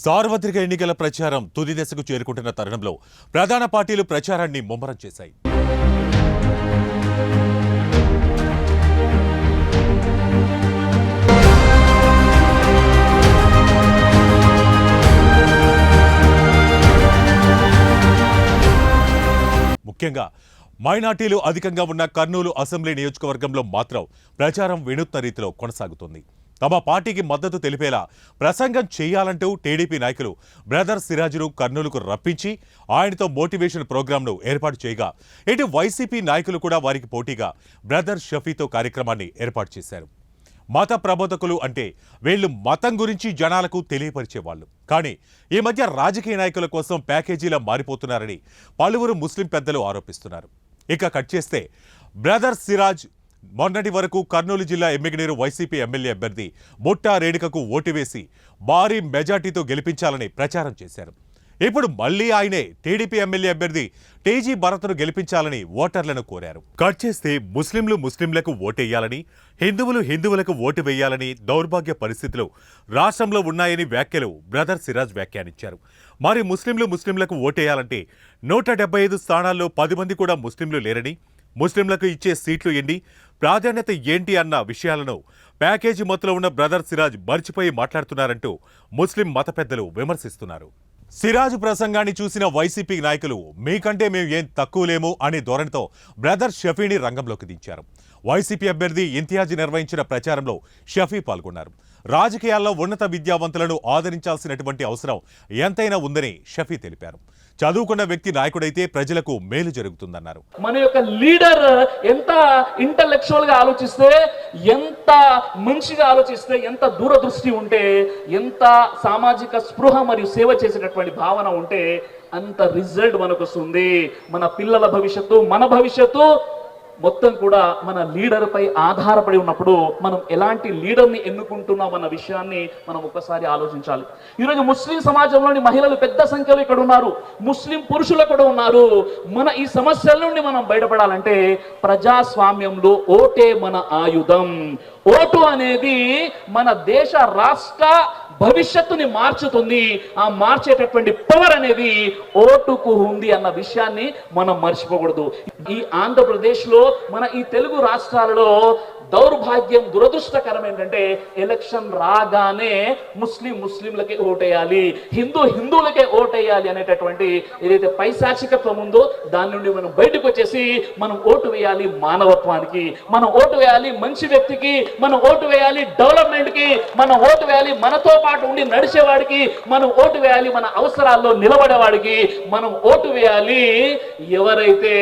సార్వత్రిక ఎన్నికల ప్రచారం తుది దశకు చేరుకుంటున్న తరుణంలో ప్రధాన పార్టీలు ప్రచారాన్ని ముమ్మరం చేశాయి. ముఖ్యంగా మైనార్టీలు అధికంగా ఉన్న కర్నూలు అసెంబ్లీ నియోజకవర్గంలో మాత్రం ప్రచారం వినూత్న రీతిలో కొనసాగుతుంది. తమ పార్టీకి మద్దతు తెలిపేలా ప్రసంగం చేయాలంటూ టీడీపీ నాయకులు బ్రదర్ సిరాజ్ను కర్నూలుకు రప్పించి ఆయనతో మోటివేషన్ ప్రోగ్రాంను ఏర్పాటు చేయగా, ఇటు వైసీపీ నాయకులు కూడా వారికి పోటీగా బ్రదర్ షఫీతో కార్యక్రమాన్ని ఏర్పాటు చేశారు. మత ప్రబోధకులు అంటే వీళ్లు మతం గురించి జనాలకు తెలియపరిచేవాళ్లు. కానీ ఈ మధ్య రాజకీయ నాయకుల కోసం ప్యాకేజీలా మారిపోతున్నారని పలువురు ముస్లిం పెద్దలు ఆరోపిస్తున్నారు. ఇక కట్ చేస్తే బ్రదర్ సిరాజ్ మొన్నటి వరకు కర్నూలు జిల్లా ఎమ్మిగనూరు వైసీపీ ఎమ్మెల్యే అభ్యర్థి బుట్టా రేణుకకు ఓటు వేసి భారీ మెజార్టీతో గెలిపించాలని ప్రచారం చేశారు. ఇప్పుడు మళ్లీ ఆయనే టీడీపీ ఎమ్మెల్యే అభ్యర్థి టీజీ భరత్ను గెలిపించాలని ఓటర్లను కోరారు. కట్ చేస్తే ముస్లింలకు ఓటేయాలని, హిందువులకు ఓటు వేయాలని దౌర్భాగ్య పరిస్థితులు రాష్ట్రంలో ఉన్నాయని వ్యాఖ్యలు బ్రదర్ సిరాజ్ వ్యాఖ్యానించారు. మరి ముస్లింలకు ఓటేయాలంటే 175 స్థానాల్లో 10 మంది కూడా ముస్లింలు లేరని, ముస్లింలకు ఇచ్చే సీట్లు ఎన్ని, ప్రాధాన్యత ఏంటి అన్న విషయాలను ప్యాకేజీ మొత్తంలో ఉన్న బ్రదర్ సిరాజ్ మర్చిపోయి మాట్లాడుతున్నారంటూ ముస్లిం మత పెద్దలు విమర్శిస్తున్నారు. సిరాజ్ ప్రసంగాన్ని చూసిన వైసీపీ నాయకులు మీకంటే మేము ఏం తక్కువ లేము అనే ధోరణితో బ్రదర్ షఫీని రంగంలోకి దించారు. వైసీపీ అభ్యర్థి ఇంతియాజ్ నిర్వహించిన ప్రచారంలో షఫీ పాల్గొన్నారు. రాజకీయాల్లో ఉన్నత విద్యావంతులను ఆదరించాల్సినటువంటి అవసరం ఎంతైనా ఉందని షఫీ తెలిపారు. చదువుకున్న వ్యక్తి నాయకుడైతే ప్రజలకు మేలు జరుగుతుందన్నారు. మన యొక్క లీడర్ ఎంత ఇంటలెక్చువల్ గా ఆలోచిస్తే, ఎంత మంచిగా ఆలోచిస్తే, ఎంత దూరదృష్టి ఉంటే, ఎంత సామాజిక స్పృహ మరియు సేవ చేసేటటువంటి భావన ఉంటే అంత రిజల్ట్ మనకు వస్తుంది. మన పిల్లల భవిష్యత్తు, మన భవిష్యత్తు మొత్తం కూడా మన లీడర్ పై ఆధారపడి ఉన్నప్పుడు మనం ఎలాంటి లీడర్ని ఎన్నుకుంటున్నాం అన్న విషయాన్ని మనం ఒక్కసారి ఆలోచించాలి. ఈరోజు ముస్లిం సమాజంలోని మహిళలు పెద్ద సంఖ్యలో ఇక్కడ ఉన్నారు, ముస్లిం పురుషులు కూడా ఉన్నారు. మన ఈ సమస్యల నుండి మనం బయటపడాలంటే ప్రజాస్వామ్యంలో ఓటే మన ఆయుధం. ఓటు అనేది మన దేశ రాష్ట్ర భవిష్యత్తుని మార్చుతుంది. ఆ మార్చేటటువంటి పవర్ అనేది ఓటుకు ఉంది అన్న విషయాన్ని మనం మర్చిపోకూడదు. ఈ ఆంధ్రప్రదేశ్లో, మన ఈ తెలుగు రాష్ట్రాలలో దౌర్భాగ్యం, దురదృష్టకరం ఏంటంటే ఎలక్షన్ రాగానే ముస్లింలకే ఓటేయాలి, హిందువులకే ఓటేయాలి అనేటటువంటి ఏదైతే పైశాచికత్వం ఉందో దాని నుండి మనం బయటకు వచ్చేసి మనం ఓటు వేయాలి మానవత్వానికి, మనం ఓటు వేయాలి మంచి వ్యక్తికి, మనం ఓటు వేయాలి డెవలప్మెంట్కి, మనం ఓటు వేయాలి మనతో పాటు ఉండి నడిచేవాడికి, మనం ఓటు వేయాలి మన అవసరాల్లో నిలబడేవాడికి, మనం ఓటు వేయాలి ఎవరైతే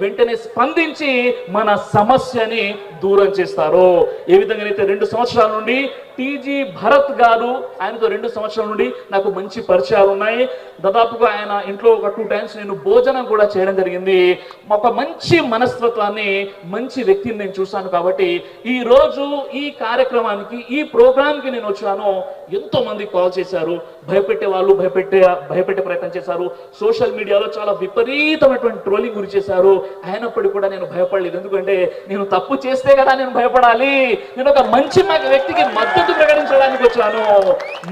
వెంటనే స్పందించి మన సమస్యని దూరం చేస్తారో. ఏ విధంగానైతే 2 సంవత్సరాల నుండి టీజీ భరత్ గారు, ఆయనతో 2 సంవత్సరాల నుండి నాకు మంచి పరిచయాలు ఉన్నాయి. దాదాపుగా ఆయన ఇంట్లో ఒక 2 టైమ్స్ నేను భోజనం కూడా చేయడం జరిగింది. ఒక మంచి మనస్తత్వాన్ని, మంచి వ్యక్తిని నేను చూశాను. కాబట్టి ఈ రోజు ఈ కార్యక్రమానికి, ఈ ప్రోగ్రాంకి నేను వచ్చాను. ఎంతో మంది కాల్ చేశారు, భయపెట్టే వాళ్ళు భయపెట్టే ప్రయత్నం చేశారు. సోషల్ మీడియాలో చాలా విపరీతమైనటువంటి ట్రోలింగ్ గురి చేశారు. అయినప్పటికీ కూడా నేను భయపడలేదు. ఎందుకంటే నేను తప్పు చేస్తే కదా నేను భయపడాలి. నేను ఒక మంచి వ్యక్తికి మద్దతు ప్రకటించడానికి వచ్చాను,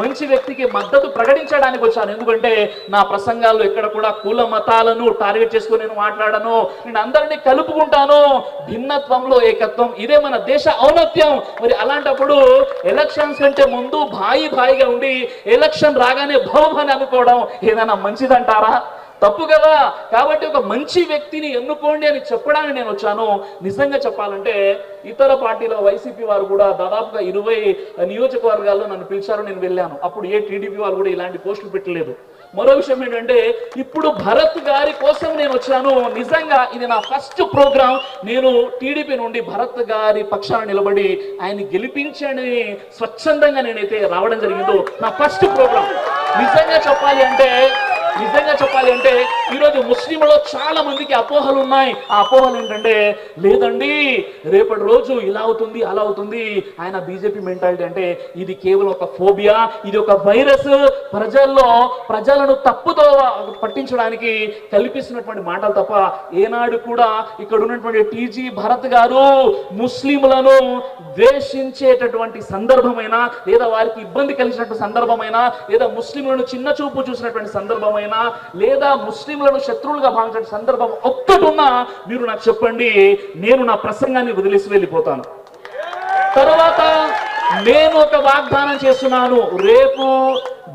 మంచి వ్యక్తికి మద్దతు ప్రకటించడానికి వచ్చాను. ఎందుకంటే నా ప్రసంగాల్లో ఎక్కడ కూడా కుల మతాలను టార్గెట్ చేసుకుని నేను మాట్లాడను. నేను అందరినీ కలుపుకుంటాను. భిన్నత్వంలో ఏకత్వం, ఇదే మన దేశ ఔన్నత్యం. మరి అలాంటప్పుడు ఎలక్షన్స్ కంటే ముందు భాయిగా ఉండి ఎలక్షన్ రాగానే భవని అనుకోవడం ఏదైనా మంచిదంటారా? తప్పు కదా. కాబట్టి ఒక మంచి వ్యక్తిని ఎన్నుకోండి అని చెప్పడానికి నేను వచ్చాను. నిజంగా చెప్పాలంటే ఇతర పార్టీల వైసీపీ వారు కూడా దాదాపుగా 20 నియోజకవర్గాల్లో నన్ను పిలిచారు, నేను వెళ్ళాను. అప్పుడు ఏ టీడీపీ వాళ్ళు కూడా ఇలాంటి పోస్టులు పెట్టలేదు. మరో విషయం ఏంటంటే ఇప్పుడు భరత్ గారి కోసం నేను వచ్చాను. నిజంగా ఇది నా ఫస్ట్ ప్రోగ్రాం. నేను టీడీపీ నుండి భరత్ గారి పక్షాన నిలబడి ఆయన గెలిపించని స్వచ్ఛందంగా నేనైతే రావడం జరిగిందో నా ఫస్ట్ ప్రోగ్రాం. నిజంగా చెప్పాలి అంటే ఈరోజు ముస్లింలలో చాలా మందికి అపోహలు ఉన్నాయి. ఆ అపోహలు ఏంటంటే, లేదండి రేపటి రోజు ఇలా అవుతుంది అలా అవుతుంది, ఆయన బీజేపీ మెంటాలిటీ అంటే ఇది కేవలం ఒక ఫోబియా, ఇది ఒక వైరస్, ప్రజలను తప్పుతో పట్టించడానికి కల్పిస్తున్నటువంటి మాటలు తప్ప ఏనాడు కూడా ఇక్కడ ఉన్నటువంటి టీజీ భరత్ గారు ముస్లింలను ద్వేషించేటటువంటి సందర్భమైనా, లేదా వారికి ఇబ్బంది కలిగినటువంటి సందర్భమైనా, లేదా ముస్లింలను చిన్న చూపు చూసినటువంటి సందర్భమైనా, లేదా ముస్లింలను శత్రువులుగా భావించిన సందర్భం ఒక్కటి ఉన్నా మీరు నాకు చెప్పండి, నేను నా ప్రసంగాన్ని వదిలేసి వెళ్ళిపోతాను. తర్వాత నేను ఒక వాగ్దానం చేస్తున్నాను, రేపు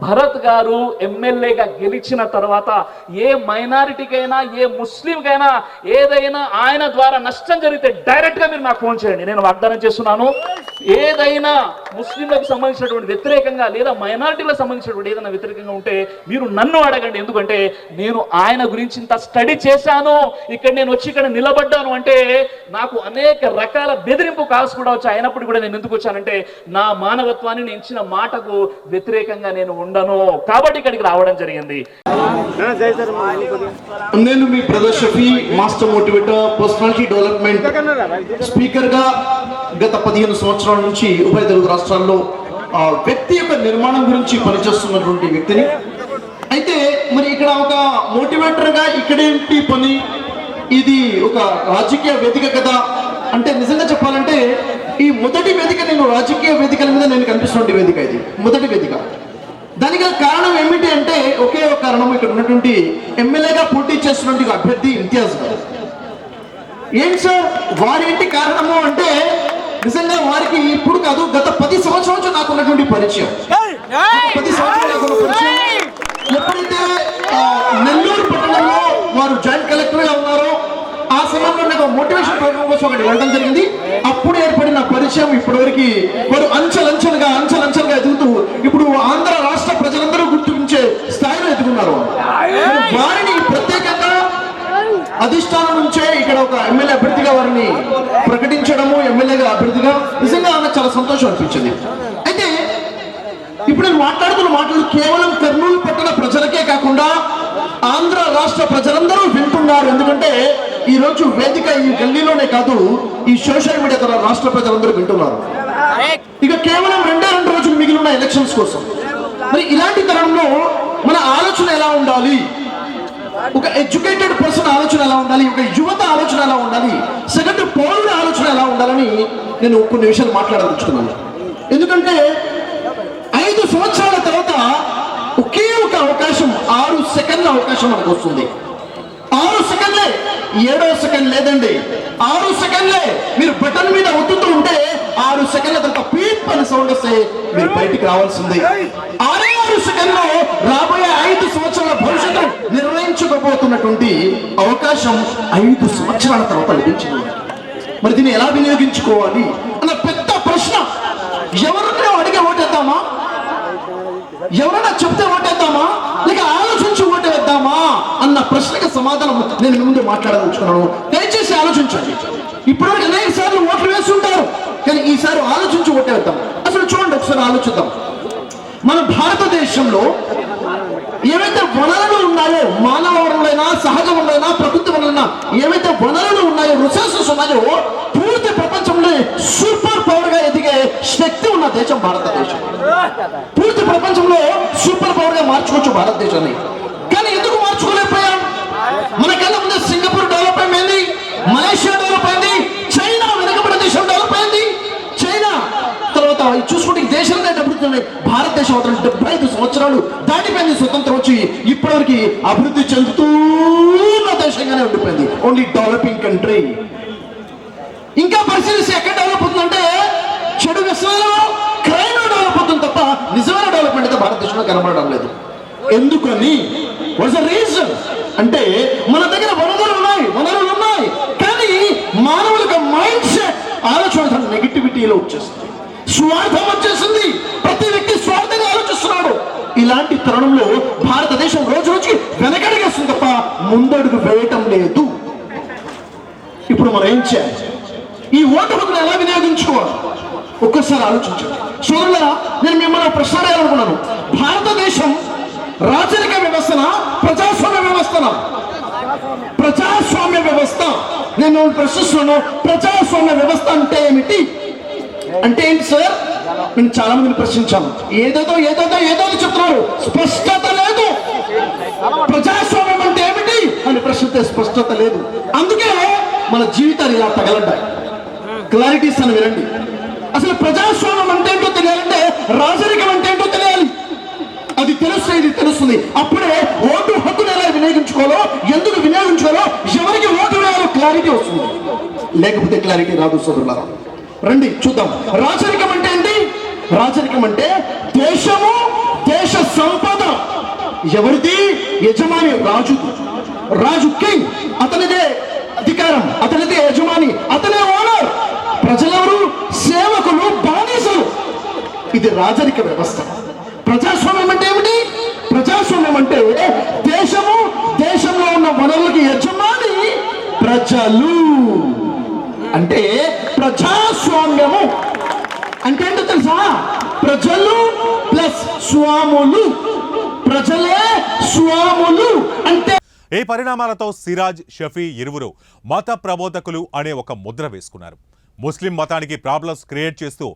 భరత్ గారు ఎమ్మెల్యేగా గెలిచిన తర్వాత ఏ మైనారిటీకైనా ఏ ముస్లింకైనా ఏదైనా ఆయన ద్వారా నష్టం జరిగితే డైరెక్ట్ గా మీరు నాకు ఫోన్ చేయండి. నేను వాగ్దానం చేస్తున్నాను, ఏదైనా ముస్లింలకు సంబంధించినటువంటి వ్యతిరేకంగా లేదా మైనారిటీలకు సంబంధించినటువంటి ఏదైనా వ్యతిరేకంగా ఉంటే మీరు నన్ను అడగండి. ఎందుకంటే నేను ఆయన గురించి ఇంత స్టడీ చేశాను, ఇక్కడ నేను వచ్చి ఇక్కడ నిలబడ్డాను అంటే నాకు అనేక రకాల బెదిరింపు కాల్స్ కూడా వచ్చాయి. అయినప్పుడు కూడా నేను ఎందుకు వచ్చానంటే నా మానవత్వాన్ని నేను ఇచ్చిన మాటకు వ్యతిరేకంగా నేను ఉండను కాబట్టి ఇక్కడికి రావడం జరిగింది. నేను మీ brother Shafi, master motivator, personality development speaker గా గత 15 సంవత్సరాల నుంచి ఉభయ తెలుగు రాష్ట్రాల్లో వ్యక్తి యొక్క నిర్మాణం గురించి పనిచేస్తున్నటువంటి వ్యక్తిని. అయితే మరి ఇక్కడ ఒక మోటివేటర్ గా ఇక్కడేంటి పని, ఇది ఒక రాజకీయ వేదిక కదా అంటే, నిజంగా చెప్పాలంటే ఈ మొదటి వేదిక నేను రాజకీయ వేదికల మీద నేను కనిపిస్తున్న వేదిక, ఇది మొదటి వేదిక. దానికి కారణం ఏమిటి అంటే ఒకే ఒక కారణం, ఇక్కడ ఉన్నటువంటి ఎమ్మెల్యేగా పోటీ చేస్తున్నటువంటి అభ్యర్థి ఇంతియాజ్ గారు. ఏం సార్ వారేంటి కారణము అంటే, నిజంగా వారికి ఇప్పుడు కాదు గత 10 సంవత్సరాల నుంచి నాకు ఉన్నటువంటి పరిచయం. 10 సంవత్సరాలు నాకు పరిచయం. ఎప్పుడైతే నెల్లూరు పట్టణంలో వారు జాయింట్ కలెక్టర్ గా ఉన్నారో ఆ సమయంలో నాకు మోటివేషన్ ప్రోగ్రామ్ కోసం అక్కడ వెళ్ళడం జరిగింది. అప్పుడు ఏర్పడిన పరిచయం ఇప్పటివరకు వారు అంచెలంచెలుగా ఎదుగుతూ ఇప్పుడు ఆంధ్ర రాష్ట్ర ప్రజలందరూ గుర్తించే స్థాయిలో ఎదుగున్నారు. వారిని ప్రత్యేకంగా అధిష్టానం నుంచే ఇక్కడ ఒక ఎమ్మెల్యే అభ్యర్థిగా వారిని ప్రకటించడము, ఎమ్మెల్యేగా అభ్యర్థిగా నిజంగా నాకు చాలా సంతోషం అనిపించింది. అయితే ఇప్పుడు నేను మాట్లాడుతున్న మాటలు కేవలం కర్నూలు పట్టణ ప్రజలకే కాకుండా ఆంధ్ర రాష్ట్ర ప్రజలందరూ వింటున్నారు. ఎందుకంటే ఈ రోజు వేదిక ఈ గల్లీలోనే కాదు, ఈ సోషల్ మీడియా ద్వారా రాష్ట్ర ప్రజలందరూ వింటున్నారు. ఇక కేవలం 2 రోజులు మిగిలి ఉన్న ఎలక్షన్స్ కోసం మరి ఇలాంటి తరుణంలో మన ఆలోచన ఎలా ఉండాలి, ఒక ఎడ్యుకేటెడ్ పర్సన్ ఆలోచన ఎలా ఉండాలి, ఒక యువత ఆలోచన ఎలా ఉండాలి, సగటు పౌరుల ఆలోచన ఎలా ఉండాలని నేను కొన్ని విషయాలు మాట్లాడదలుచుకున్నాను. ఎందుకంటే 5 సంవత్సరాల తర్వాత ఒకే ఒక అవకాశం, 6 సెకండ్ల అవకాశం మనకు వస్తుంది. 6 సెకండ్లే, 7వ సెకండ్ లేదండి, 6 సెకండ్లే. మీరు బటన్ మీద ఒత్తుతూ ఉంటే 6 సెకండ్ల తర్వాత పీప్ అని సౌండ్ వస్తే మీరు బయటికి రావాల్సిందే. 6 సెకండ్లో రాబోయే 5 సంవత్సరాల భవిష్యత్తు నిర్ణయించుకోబోతున్నటువంటి అవకాశం 5 సంవత్సరాల తర్వాత లభించింది. మరి దీన్ని ఎలా వినియోగించుకోవాలి అన్న పెద్ద ప్రశ్న. ఎవరినో అడిగే ఓటేద్దామా, ఎవరైనా చెప్తే ఓటేద్దామా, లేక ఆలోచించి ఓటేద్దామా అన్న ప్రశ్నకి సమాధానం నేను మీ ముందు మాట్లాడదలుచుకున్నాను. దయచేసి ఆలోచించండి. ఇప్పటివరకు అనేక సార్లు ఓట్లు వేస్తుంటారు, కానీ ఈసారి ఆలోచించి ఓటేద్దాం. అసలు చూడండి, ఒకసారి ఆలోచిద్దాం. మన భారతదేశంలో ఏవైతే వనరులు ఉన్నాయో, మానవ వనరులైనా సహజ వనరులైనా ప్రభుత్వ వనరులైనా ఏవైతే వనరులు ఉన్నాయో, రిసోర్సెస్ ఉన్నాయో, పూర్తి ప్రపంచంలో సూపర్ పవర్ గా ఎదిగే శక్తి ఉన్న దేశం భారతదేశం. పూర్తి ప్రపంచంలో సూపర్ పవర్ గా మార్చుకోవచ్చు భారతదేశాన్ని. కానీ ఎందుకు మార్చుకోలేకపోయాం? మనకన్నా ముందే సింగపూర్ డెవలప్ అయింది, మలేషియా డెవలప్ అయింది, చైనా వెనుకబడిన దేశం డెవలప్ అయింది. చైనా తర్వాత చూసుకుంటే దేశాలనే అభివృద్ధి ఉన్నాయి. భారతదేశం 75 సంవత్సరాలు దాటిపోయింది స్వతంత్రం వచ్చి, ఇప్పటివరకు అభివృద్ధి చెందుతున్న దేశంగానే ఉండిపోయింది. Only developing country. ఇంకా పరిశీలిస్తే ఎక్కడ డెవలప్ అవుతుందంటే చెడు వ్యసనాలు, క్రైమ్ డెవలప్ అవుతుంది తప్ప నిజమైన డెవలప్మెంట్ అయితే భారతదేశంలో కనబడడం లేదు. ఎందుకని? వాట్స్ ద రీజన్ అంటే మన దగ్గర వనరులు ఉన్నాయి, కానీ మానవులకు మైండ్ సెట్ ఆలోచన నెగిటివిటీలో వచ్చేస్తుంది, స్వార్థం వచ్చేసింది. ప్రతి వ్యక్తి స్వార్థంగా ఆలోచిస్తున్నాడు. ఇలాంటి తరుణంలో భారతదేశం రోజు రోజుకి వెనకడిగేస్తుంది తప్ప ముందడుగు వేయటం లేదు. ఇప్పుడు మనం ఏం చేయాలి? ఈ ఓటు హక్కును ఎలా వినియోగించుకోవాలి ఒక్కసారి ఆలోచించండి. సోదరులారా, నేను మిమ్మల్ని ప్రశ్న అడగాలనుకున్నాను. భారతదేశం రాజరిక వ్యవస్థన, ప్రజాస్వామ్య వ్యవస్థ వ్యవస్థనా? ప్రజాస్వామ్య వ్యవస్థ. నేను ప్రశ్నిస్తున్నాను, ప్రజాస్వామ్య వ్యవస్థ అంటే ఏమిటి? అంటే ఏంటి సార్? నేను చాలా మందిని ప్రశ్నించాను. ఏదేదో ఏదేదో ఏదో చెప్తున్నారు, స్పష్టత లేదు. ప్రజాస్వామ్యం అంటే ఏమిటి అని ప్రశ్నిస్తే స్పష్టత లేదు. అందుకే మన జీవితాలు ఇలా తగలడ్డాయి. క్లారిటీస్ అని వినండి. అసలు ప్రజాస్వామ్యం అంటే ఏంటో తెలియాలంటే రాజరికం అంటే ఏంటో తెలియాలి. అది తెలుస్తే ఇది తెలుస్తుంది. అప్పుడే ఓటు హక్కును ఎలా వినియోగించుకోవాలో, ఎందుకు వినియోగించుకోవాలో, ఎవరికి ఓటు వేయాలో క్లారిటీ వస్తుంది. లేకపోతే క్లారిటీ రాదు సోదరులారా. రండి చూద్దాం. రాజరికం అంటే ఏంటి? రాజరికం అంటే దేశము, దేశ సంపద ఎవరిది? యజమాని రాజు. రాజు కింగ్, అతనిదే అధికారం, అతనిదే యజమాని, అతనే ఓనర్. ప్రజలెవరు? సేవకులు, బానిసలు. ఇది రాజరిక వ్యవస్థ. ప్రజాస్వామ్యం అంటే ఏమిటి? ప్రజాస్వామ్యం అంటే దేశము, దేశంలో ఉన్న వనరులకి యజమాని ప్రజలు. అంటే ప్రజాస్వామ్యము అంటే ఏంటో తెలుసా? ప్రజలు ప్లస్ స్వాములు. ప్రజలే స్వాములు అంటే. ఈ పరిణామాలతో సిరాజ్, షఫీ ఇరువురు మత ప్రబోధకులు అనే ఒక ముద్ర వేసుకున్నారు. ముస్లిం మతానికి ప్రాబ్లమ్స్ క్రియేట్ చేస్తూ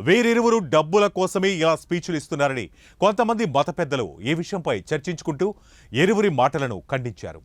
వీరిరువురు డబ్బుల కోసమే ఇలా స్పీచ్లు ఇస్తున్నారని కొంతమంది మత పెద్దలు ఈ విషయంపై చర్చించుకుంటూ ఇరువురి మాటలను ఖండించారు.